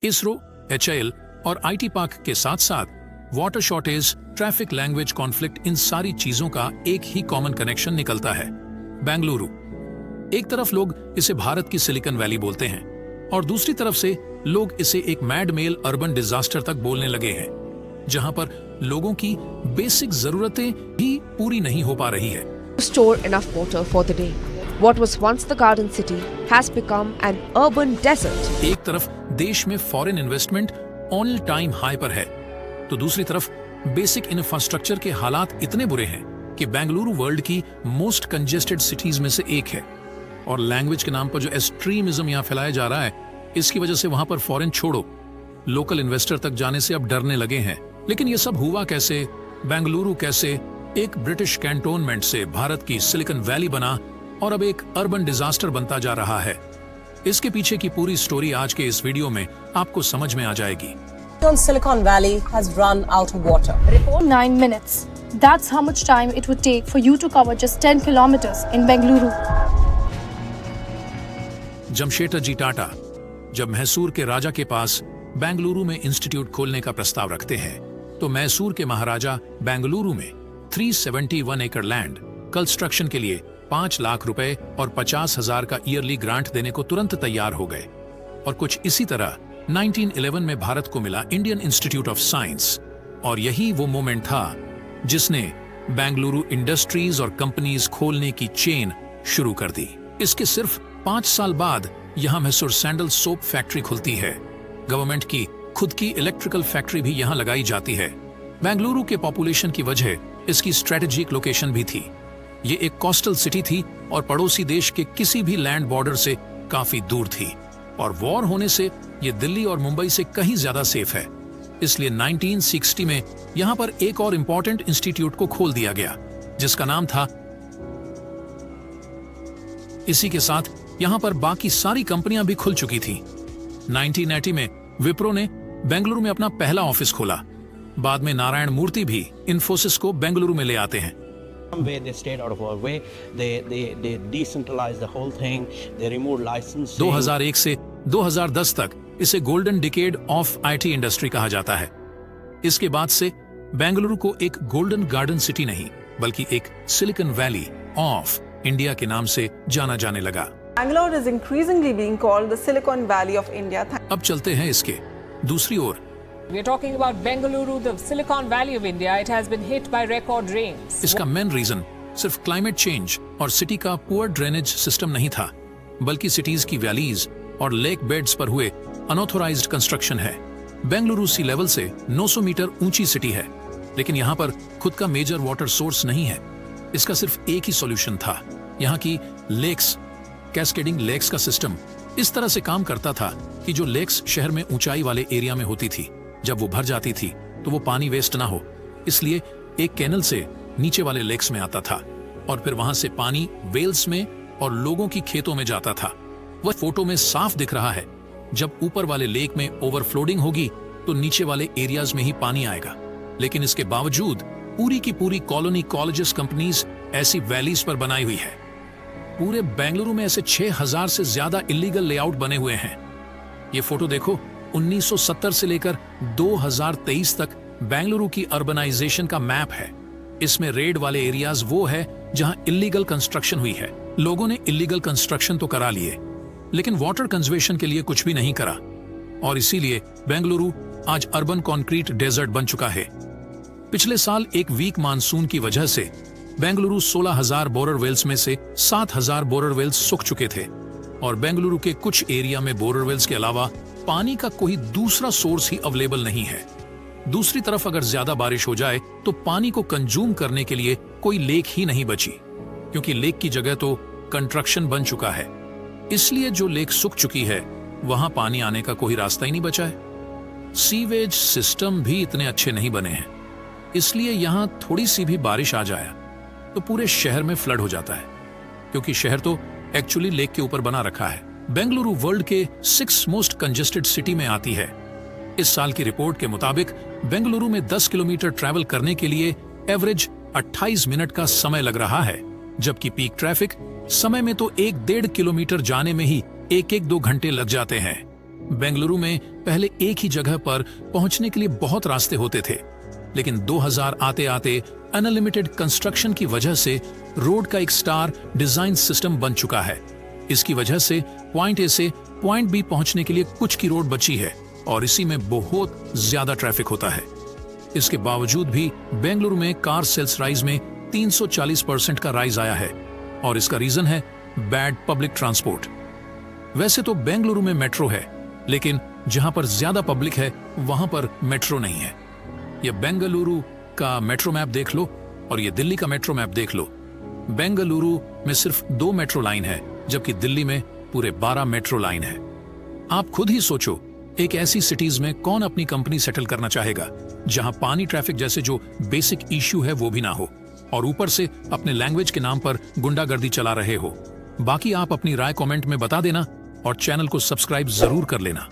ISRO, HAL और IT park के साथ साथ water shortage, traffic, language conflict, इन सारी चीजों का एक ही कॉमन कनेक्शन निकलता है, बेंगलुरु। एक तरफ लोग इसे भारत की सिलिकॉन वैली बोलते हैं और दूसरी तरफ से लोग इसे एक मैड मेल अर्बन डिजास्टर तक बोलने लगे हैं, जहां पर लोगों की बेसिक जरूरतें भी पूरी नहीं हो पा रही है। Store enough water for the day. What was once the garden city has become an urban desert. एक तरफ देश में foreign investment all time high पर है, तो दूसरी तरफ बेसिक इंफ्रास्ट्रक्चर के हालात इतने बुरे हैं कि बेंगलुरु वर्ल्ड की मोस्ट कंजेस्टेड सिटीज में से एक है। और लैंग्वेज के नाम पर जो एक्सट्रीमिज्म यहाँ फैलाया जा रहा है, इसकी वजह से वहां पर फॉरेन छोड़ो, लोकल इन्वेस्टर तक जाने से अब डरने लगे हैं। लेकिन ये सब हुआ कैसे? बेंगलुरु कैसे एक ब्रिटिश कैंटोनमेंट से भारत की सिलिकॉन वैली बना और अब एक अर्बन डिजास्टर बनता जा रहा है? इसके पीछे की पूरी स्टोरी आज के इस वीडियो में आपको समझ में आ जाएगी। Silicon Valley has run out of water. Report 9 minutes. That's how much time it would take for you to cover just 10 kilometers in Bengaluru. Jamshedji जी टाटा जब मैसूर के राजा के पास बेंगलुरु में इंस्टीट्यूट खोलने का प्रस्ताव रखते हैं, तो मैसूर के महाराजा बेंगलुरु में 371 एकड़ लैंड कंस्ट्रक्शन के लिए 5 लाख रुपए और 50,000 का ईयरली ग्रांट देने को तुरंत तैयार हो गए। और कुछ इसी तरह 1911 में भारत को मिला इंडियन इंस्टीट्यूट ऑफ साइंस, और यही वो मोमेंट था जिसने बेंगलुरु इंडस्ट्रीज और कंपनीज खोलने की चेन शुरू कर दी। इसके सिर्फ 5 साल बाद यहां मैसूर सैंडल सोप फैक्ट्री खुलती है। गवर्नमेंट की खुद की इलेक्ट्रिकल फैक्ट्री भी यहां लगाई जाती है। बेंगलुरु के पॉपुलेशन की वजह इसकी स्ट्रेटेजिक लोकेशन भी थी। ये एक कोस्टल सिटी थी और पड़ोसी देश के किसी भी लैंड बॉर्डर से काफी दूर थी, और वॉर होने से ये दिल्ली और मुंबई से कहीं ज्यादा सेफ है। इसलिए 1960 में यहां पर एक और इंपॉर्टेंट इंस्टीट्यूट को खोल दिया गया, जिसका नाम था। इसी के साथ यहां पर बाकी सारी कंपनियां भी खुल चुकी थी। 1980 में विप्रो ने बेंगलुरु में अपना पहला ऑफिस खोला। बाद में नारायण मूर्ति भी इन्फोसिस को बेंगलुरु में ले आते हैं। They stayed out of our way. They decentralized the whole thing. They removed licensing. 2001 से 2010 तक इसे golden decade of IT industry कहा जाता है। इसके बाद से बेंगलुरु को एक गोल्डन गार्डन सिटी नहीं, बल्कि एक सिलिकॉन वैली ऑफ इंडिया के नाम से जाना जाने लगा। Bangalore is increasingly being called the Silicon Valley of India. अब चलते हैं इसके दूसरी ओर। We're talking about Bengaluru, the Silicon Valley of India. It has been hit by record rains. इसका मेन रीजन सिर्फ क्लाइमेट चेंज और सिटी का poor drainage system नहीं था, बल्कि सिटीज की वैलीज और लेक बेड्स पर हुए अनऑथोराइज्ड कंस्ट्रक्शन है। बेंगलुरु सी लेवल से 900 मीटर ऊंची सिटी है, लेकिन यहाँ पर खुद का मेजर वाटर सोर्स नहीं है। इसका सिर्फ एक ही सॉल्यूशन था। यहाँ की लेक्स, कैस्केडिंग लेक्स का सिस्टम इस तरह से काम करता था कि जो लेक्स शहर में ऊंचाई वाले एरिया में होती थी, जब वो भर जाती थी तो वो पानी वेस्ट ना हो, इसलिए एक कैनल से नीचे वाले लेक्स में आता था और फिर वहां से पानी वेल्स में और लोगों की खेतों में जाता था। वह फोटो में साफ दिख रहा है। जब ऊपर वाले लेक में ओवरफ्लोडिंग होगी तो नीचे वाले एरियाज में ही पानी आएगा। लेकिन इसके बावजूद पूरी की पूरी कॉलोनी, कॉलेजेस, कंपनीज ऐसी वैलीज पर बनाई हुई है। पूरे बेंगलुरु में ऐसे 6000 से ज्यादा इलीगल लेआउट बने हुए हैं। ये फोटो देखो, 1970 से लेकर 2023 तक बेंगलुरु की अर्बनाइजेशन का मैप है। इसमें रेड वाले एरियाज वो है जहां इलीगल कंस्ट्रक्शन हुई है। लोगों ने इलीगल कंस्ट्रक्शन तो करा लिए, लेकिन वाटर कंजर्वेशन के लिए कुछ भी नहीं करा, और इसीलिए बेंगलुरु आज अर्बन कंक्रीट डेजर्ट बन चुका है। पिछले साल एक वीक मानसून की वजह से बेंगलुरु 16,000 बोरवेल्स में से 7,000 बोरवेल्स सूख चुके थे, और बेंगलुरु के कुछ एरिया में बोरवेल्स के अलावा पानी का कोई दूसरा सोर्स ही अवेलेबल नहीं है। दूसरी तरफ अगर ज्यादा बारिश हो जाए तो पानी को कंज्यूम करने के लिए कोई लेक ही नहीं बची, क्योंकि लेक की जगह तो कंस्ट्रक्शन बन चुका है। इसलिए जो लेक सूख चुकी है वहां पानी आने का कोई रास्ता ही नहीं बचा है। सीवेज सिस्टम भी इतने अच्छे नहीं बने हैं, इसलिए यहां थोड़ी सी भी बारिश आ जाए तो पूरे शहर में फ्लड हो जाता है, क्योंकि शहर तो एक्चुअली लेक के ऊपर बना रखा है। बेंगलुरु वर्ल्ड के 6 मोस्ट कंजेस्टेड सिटी में आती है। इस साल की रिपोर्ट के मुताबिक बेंगलुरु में 10 किलोमीटर ट्रैवल करने के लिए एवरेज 28 मिनट का समय लग रहा है, जबकि पीक ट्रैफिक समय में तो 1-1.5 किलोमीटर जाने में ही 1-1-2 घंटे लग जाते हैं। बेंगलुरु में पहले एक ही जगह पर पहुंचने के लिए बहुत रास्ते होते थे, लेकिन 2000 आते आते अनलिमिटेड कंस्ट्रक्शन की वजह से रोड का एक स्टार डिजाइन सिस्टम बन चुका है। इसकी वजह से पॉइंट ए से पॉइंट बी पहुंचने के लिए कुछ की रोड बची है और इसी में बहुत ज्यादा ट्रैफिक होता है। इसके बावजूद भी बेंगलुरु में कार सेल्स राइज में 340% का राइज आया है और इसका रीजन है बैड पब्लिक ट्रांसपोर्ट। वैसे तो बेंगलुरु में मेट्रो है, लेकिन जहां पर ज्यादा पब्लिक है वहां पर मेट्रो नहीं है। ये बेंगलुरु का मेट्रो मैप देख लो और ये दिल्ली का मेट्रो मैप देख लो। बेंगलुरु में सिर्फ 2 मेट्रो लाइन है, जबकि दिल्ली में पूरे 12 मेट्रो लाइन है। आप खुद ही सोचो, एक ऐसी सिटीज में कौन अपनी कंपनी सेटल करना चाहेगा जहां पानी ट्रैफिक जैसे जो बेसिक इश्यू है वो भी ना हो और ऊपर से अपने लैंग्वेज के नाम पर गुंडागर्दी चला रहे हो। बाकी आप अपनी राय कमेंट में बता देना और चैनल को सब्सक्राइब जरूर कर लेना।